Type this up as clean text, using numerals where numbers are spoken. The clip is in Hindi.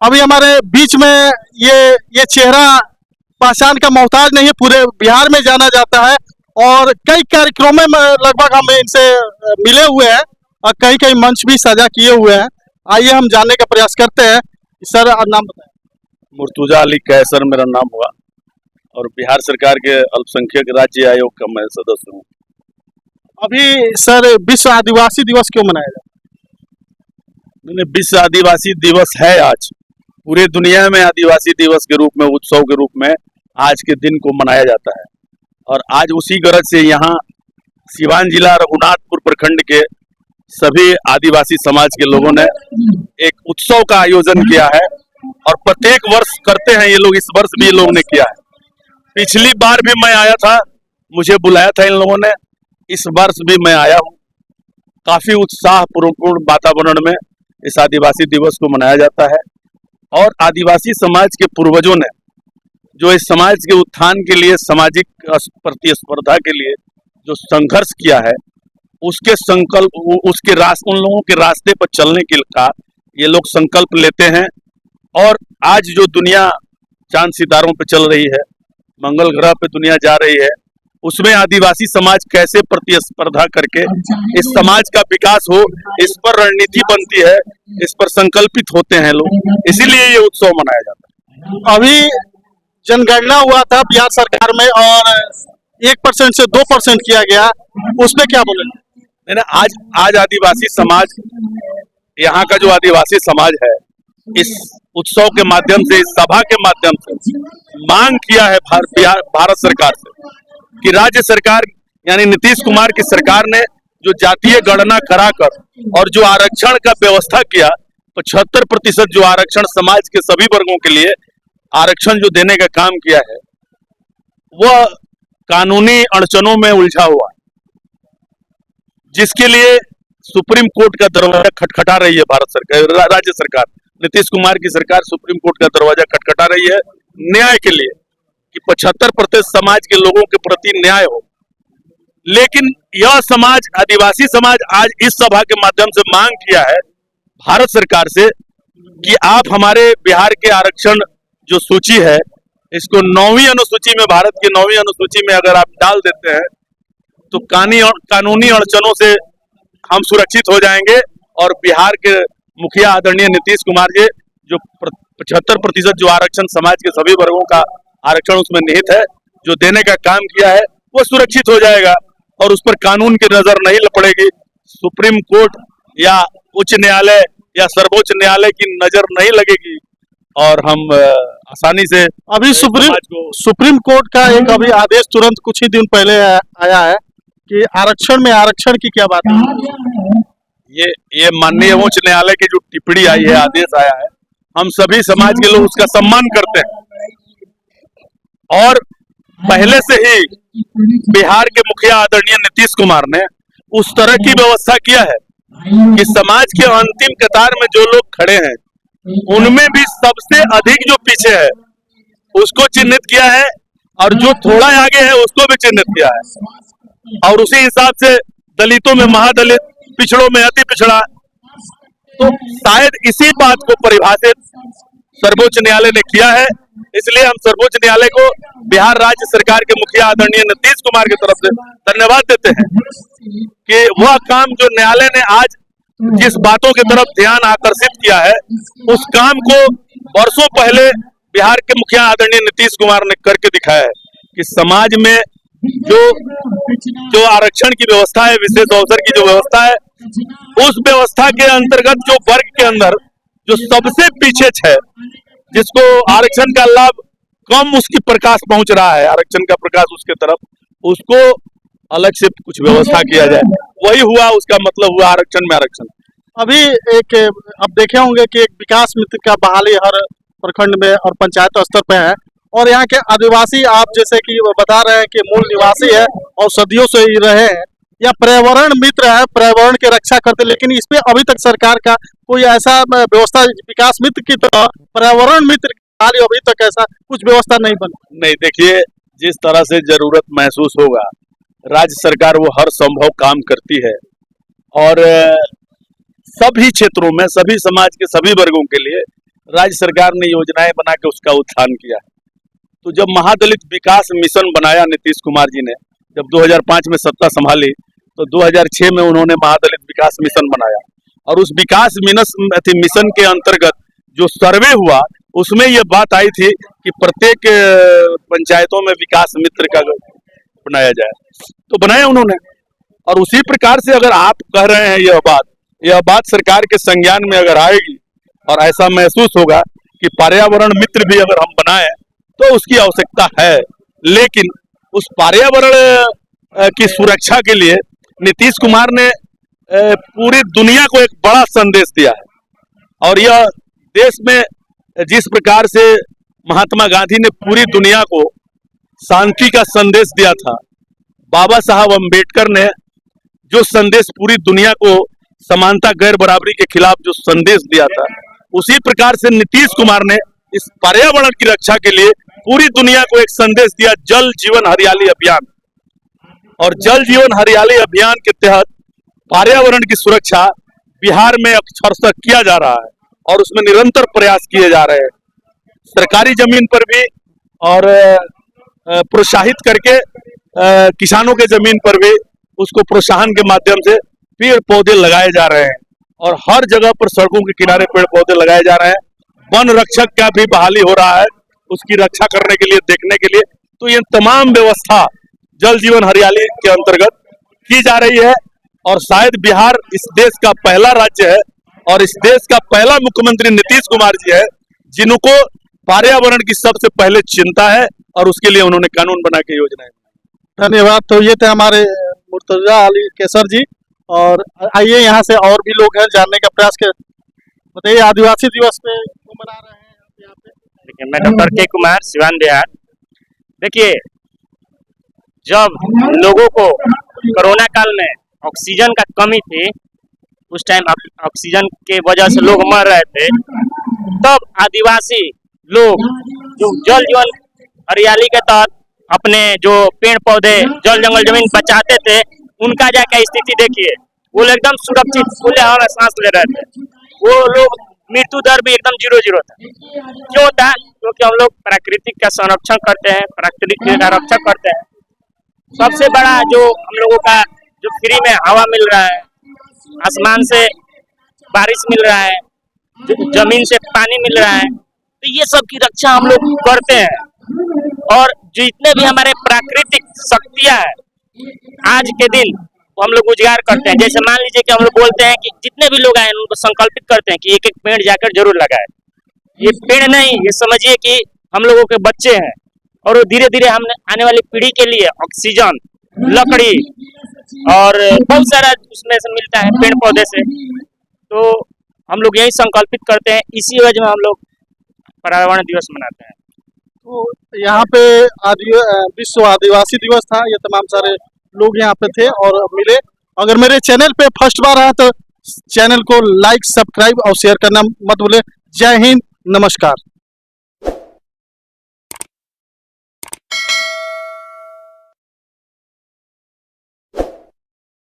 अभी हमारे बीच में ये चेहरा पहचान का मोहताज नहीं है, पूरे बिहार में जाना जाता है और कई कार्यक्रमों में लगभग हम इनसे मिले हुए हैं और कई कई मंच भी साझा किए हुए हैं। आइए हम जानने का प्रयास करते हैं। सर आप नाम बताएं। मुर्तुजा अली कैसर मेरा नाम हुआ और बिहार सरकार के अल्पसंख्यक राज्य आयोग का मैं सदस्य हूँ। अभी सर विश्व आदिवासी दिवस क्यों मनाया जाता मैंने विश्व आदिवासी दिवस है आज, पूरे दुनिया में आदिवासी दिवस के रूप में, उत्सव के रूप में आज के दिन को मनाया जाता है। और आज उसी गरज से यहाँ सिवान जिला रघुनाथपुर प्रखंड के सभी आदिवासी समाज के लोगों ने एक उत्सव का आयोजन किया है और प्रत्येक वर्ष करते हैं ये लोग। इस वर्ष भी ये लोगों ने किया है। पिछली बार भी मैं आया था, मुझे बुलाया था इन लोगों ने, इस वर्ष भी मैं आया हूँ। काफी उत्साहपूर्ण वातावरण में इस आदिवासी दिवस को मनाया जाता है और आदिवासी समाज के पूर्वजों ने जो इस समाज के उत्थान के लिए, सामाजिक प्रतिस्पर्धा के लिए जो संघर्ष किया है, उसके संकल्प, उन लोगों के रास्ते पर चलने के का ये लोग संकल्प लेते हैं। और आज जो दुनिया चांद सितारों पे चल रही है, मंगल ग्रह पे दुनिया जा रही है, उसमें आदिवासी समाज कैसे प्रतिस्पर्धा करके इस समाज का विकास हो, इस पर रणनीति बनती है, इस पर संकल्पित होते हैं लोग, इसीलिए ये उत्सव मनाया जाता है। अभी जनगणना हुआ था बिहार सरकार में और 1% से 2% किया गया, उसमें क्या बोलेंगे? आज आदिवासी समाज, यहाँ का जो आदिवासी समाज है, इस उत्सव के माध्यम से, इस सभा के माध्यम से मांग किया है भारत सरकार से कि राज्य सरकार यानी नीतीश कुमार की सरकार ने जो जातीय गणना कराकर और जो आरक्षण का व्यवस्था किया, 75% जो आरक्षण समाज के सभी वर्गों के लिए आरक्षण जो देने का काम किया है, वह कानूनी अड़चनों में उलझा हुआ है, जिसके लिए सुप्रीम कोर्ट का दरवाजा खटखटा रही है भारत सरकार, राज्य सरकार, नीतीश कुमार की सरकार सुप्रीम कोर्ट का दरवाजा खटखटा रही है न्याय के लिए कि 75% समाज के लोगों के प्रति न्याय हो। लेकिन यह समाज, आदिवासी समाज, आज इस सभा के माध्यम से मांग किया है भारत सरकार से कि आप हमारे बिहार के आरक्षण जो सूची है, इसको 9वीं अनुसूची में, भारत की 9वीं अनुसूची में अगर आप डाल देते हैं तो कानूनी अड़चनों से हम सुरक्षित हो जाएंगे और बिहार के मुखिया आदरणीय नीतीश कुमार जी जो 75% जो आरक्षण समाज के सभी वर्गों का आरक्षण उसमें निहित है, जो देने का काम किया है, वो सुरक्षित हो जाएगा और उस पर कानून की नजर नहीं पड़ेगी। सुप्रीम कोर्ट या उच्च न्यायालय या सर्वोच्च न्यायालय की नजर नहीं लगेगी और हम आसानी से अभी सुप्रीम कोर्ट का एक अभी आदेश तुरंत कुछ ही दिन पहले आया है कि आरक्षण में आरक्षण की क्या बात है? ये माननीय उच्च न्यायालय की जो टिप्पणी आई है, आदेश आया है, हम सभी समाज के लोग उसका सम्मान करते हैं और पहले से ही बिहार के मुखिया आदरणीय नीतीश कुमार ने उस तरह की व्यवस्था किया है कि समाज के अंतिम कतार में जो लोग खड़े हैं उनमें भी सबसे अधिक जो पीछे है उसको चिन्हित किया है और जो थोड़ा आगे है उसको भी चिन्हित किया है और उसी हिसाब से दलितों में महादलित, पिछड़ों में अति पिछड़ा। तो शायद इसी बात को परिभाषित सर्वोच्च न्यायालय ने किया है, इसलिए हम सर्वोच्च न्यायालय को बिहार राज्य सरकार के मुखिया आदरणीय नीतीश कुमार की तरफ से धन्यवाद देते हैं कि वह काम जो न्यायालय ने आज जिस बातों की तरफ ध्यान आकर्षित किया है, उस काम को वर्षों पहले बिहार के मुखिया आदरणीय नीतीश कुमार ने करके दिखाया है कि समाज में जो आरक्षण की व्यवस्था है, विशेष अवसर की जो व्यवस्था है, उस व्यवस्था के अंतर्गत जो वर्ग के अंदर जो सबसे पीछे है, जिसको आरक्षण का लाभ कम उसकी प्रकाश पहुंच रहा है, आरक्षण का प्रकाश उसके तरफ, उसको अलग से कुछ व्यवस्था किया जाए, वही हुआ, उसका मतलब हुआ आरक्षण में आरक्षण। अभी अब देखे होंगे कि एक विकास मित्र का बहाली हर प्रखंड में और पंचायत स्तर पे है और यहाँ के आदिवासी, आप जैसे कि बता रहे हैं कि मूल निवासी है और सदियों से ही रहे हैं, या पर्यावरण मित्र है, पर्यावरण की रक्षा करते, लेकिन इस पे अभी तक सरकार का कोई ऐसा व्यवस्था, विकास मित्र की तरह पर्यावरण मित्र अभी तक ऐसा कुछ व्यवस्था नहीं बनी। नहीं, देखिए, जिस तरह से जरूरत महसूस होगा राज्य सरकार वो हर संभव काम करती है और सभी क्षेत्रों में, सभी समाज के सभी वर्गों के लिए राज्य सरकार ने योजनाएं बना के उसका उत्थान किया है। तो जब महादलित विकास मिशन बनाया नीतीश कुमार जी ने, जब 2005 में सत्ता संभाली तो 2006 में उन्होंने महादलित विकास मिशन बनाया, और उस विकास मिशन के अंतर्गत जो सर्वे हुआ उसमें ये बात आई थी कि प्रत्येक पंचायतों में विकास मित्र का बनाया जाए, तो बनाया उन्होंने। और उसी प्रकार से अगर आप कह रहे हैं यह बात सरकार के संज्ञान में अगर आएगी और ऐसा महसूस होगा कि पर्यावरण मित्र भी अगर हम बनाए तो उसकी आवश्यकता है, लेकिन उस पर्यावरण की सुरक्षा के लिए नीतीश कुमार ने पूरी दुनिया को एक बड़ा संदेश दिया है। और यह देश में जिस प्रकार से महात्मा गांधी ने पूरी दुनिया को शांति का संदेश दिया था, बाबा साहब अम्बेडकर ने जो संदेश पूरी दुनिया को समानता गैर बराबरी के खिलाफ जो संदेश दिया था, उसी प्रकार से नीतीश कुमार ने इस पर्यावरण की रक्षा के लिए पूरी दुनिया को एक संदेश दिया, जल जीवन हरियाली अभियान। और जल जीवन हरियाली अभियान के तहत पर्यावरण की सुरक्षा बिहार में अक्षरशः किया जा रहा है और उसमें निरंतर प्रयास किए जा रहे हैं, सरकारी जमीन पर भी और प्रोत्साहित करके किसानों के जमीन पर भी उसको प्रोत्साहन के माध्यम से पेड़ पौधे लगाए जा रहे हैं, और हर जगह पर सड़कों के किनारे पेड़ पौधे लगाए जा रहे हैं। वन रक्षक का भी बहाली हो रहा है उसकी रक्षा करने के लिए, देखने के लिए। तो ये तमाम व्यवस्था जल जीवन हरियाली के अंतर्गत की जा रही है, और शायद बिहार इस देश का पहला राज्य है और इस देश का पहला मुख्यमंत्री नीतीश कुमार जी है जिनको पर्यावरण की सबसे पहले चिंता है, और उसके लिए उन्होंने कानून बना के योजनाएं। धन्यवाद। तो ये थे हमारे मुर्तजा अली केसर जी, और आइए यहाँ से और भी लोग हैं जानने का प्रयास कर। बताइए, आदिवासी दिवस पे क्यों मना रहे हैं यहाँ पे? देखिए, मैं डॉक्टर के कुमार, सिवान बिहार। देखिए, जब लोगों को कोरोना काल में ऑक्सीजन का कमी थी, उस टाइम ऑक्सीजन के वजह से लोग मर रहे थे, तब आदिवासी लोग जो जल जीवन हरियाली के तहत अपने जो पेड़ पौधे जल जंगल जमीन बचाते थे, उनका जाकर स्थिति देखिए, वो लोग एकदम सुरक्षित खुले हवा में सांस ले रहे थे। वो लोग मृत्यु दर भी एकदम 0 था। क्यों था? क्योंकि हम लोग प्राकृतिक का संरक्षण करते हैं, प्राकृतिक का रक्षा करते हैं। सबसे बड़ा जो हम लोगों का जो फ्री में हवा मिल रहा है, आसमान से बारिश मिल रहा है, जमीन से पानी मिल रहा है, तो ये सब की रक्षा हम लोग करते हैं। और जितने भी हमारे प्राकृतिक शक्तियां हैं आज के दिन वो हम लोग उजागर करते हैं। जैसे मान लीजिए कि हम लोग बोलते हैं कि जितने भी लोग आए उनको संकल्पित करते हैं कि एक एक पेड़ जाकर जरूर लगाए। ये पेड़ नहीं, ये समझिए कि हम लोगों के बच्चे हैं, और धीरे धीरे हम आने वाली पीढ़ी के लिए ऑक्सीजन, लकड़ी और बहुत सारा उसमें से मिलता है पेड़ पौधे से। तो हम लोग यही संकल्पित करते हैं, इसी वजह में हम लोग पर्यावरण दिवस मनाते हैं। तो यहाँ पे विश्व आदिवासी दिवस था, ये तमाम सारे लोग यहाँ पे थे और मिले। अगर मेरे चैनल पे फर्स्ट बार आया तो चैनल को लाइक, सब्सक्राइब और शेयर करना मत भूले। जय हिंद, नमस्कार।